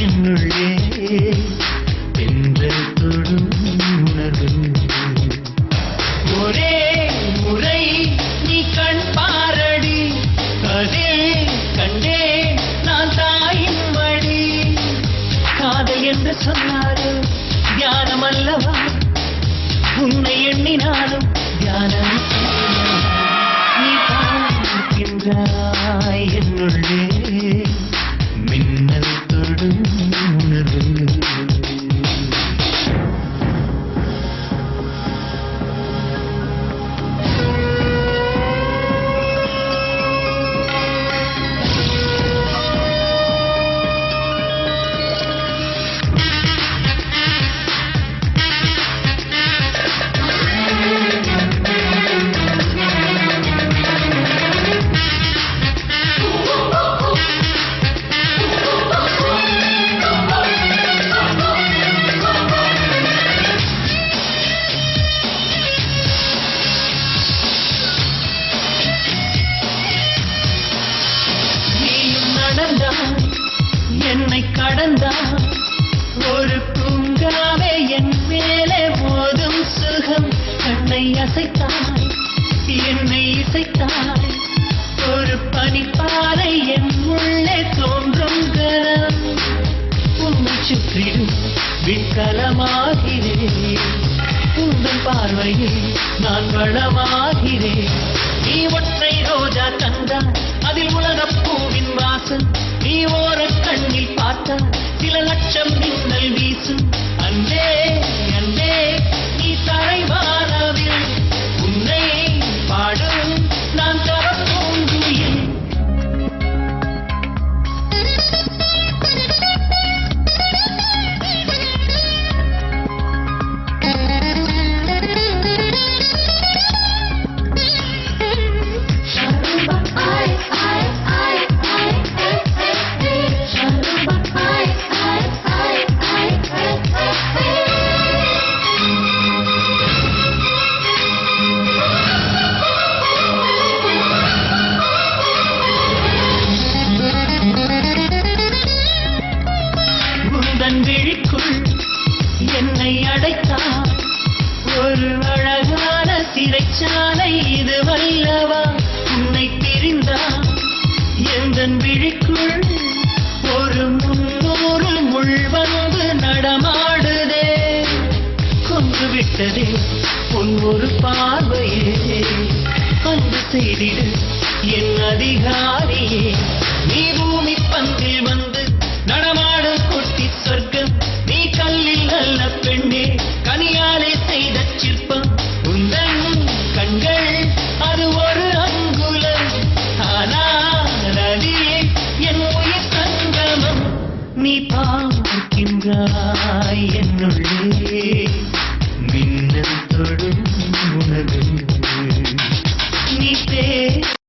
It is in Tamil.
என்னுள்ளே தென்றல் தொடும் உணர்வு. ஒரே முறை நீ கண் பாரடி, அதில் கண்டே நான் தாயின் மடி. காதல் என்று சொன்னாலும் தியானம் அல்லவா, உன்னை எண்ணினாலும் தியானம். நீ பார்க்கின்றாய் என்னுள்ளே மின்னல் தொடும் உணர்வு. என்னை கடந்தார் ஒரு பூங்காவே என் மேலே போதும் சுகம். கண்ணை அசைத்தாய் என்னை இசைத்தாய், ஒரு பனிப்பாறை என் உள்ளே தோன்றும் கரம். உன்னை சுற்றிடும் விண்கலமாகிறேன், உங்கள் பார்வையில் நான் வளமாகிறேன். நீ ஒற்றை ரோஜா தந்தாய், அதில் உலகப் பூவின் வாசல். நீ ஓர கண்ணில் பார்த்தால் சில லட்சம் மின்னல் வீசும். அன்பே அன்பே நீ தரைவானவில், உன்னை பாடும் நான் தரப்போங்குயில். விழிக்குள் என்னை அடைத்தார் ஒரு அழகான சிறைச்சாலை இது வல்லவா. உன்னை பிரிந்தார் எந்தன் விழிக்குள் ஒரு 300 முள் வந்து நடமாடுதே. கொன்று விட்டதே உன் ஒரு பார்வையே, அன்பு செய்திடு என் அதிகாரியே. நீ பூமி பந்தில் வந்து நடமாடும் குட்டி சொர்க்கம். நீ கல்லில் நல்ல பெண்ணே, கனியாலே செய்த சிற்பம். உந்தன் கண்கள் அது ஒரு அங்குலம், ஆனால் அதிலே என் உயிர் சங்கமம். நீ பார்க்கின்றாய் என்னுள்ளே மின்னல் தொடும் உணர்வு. நீ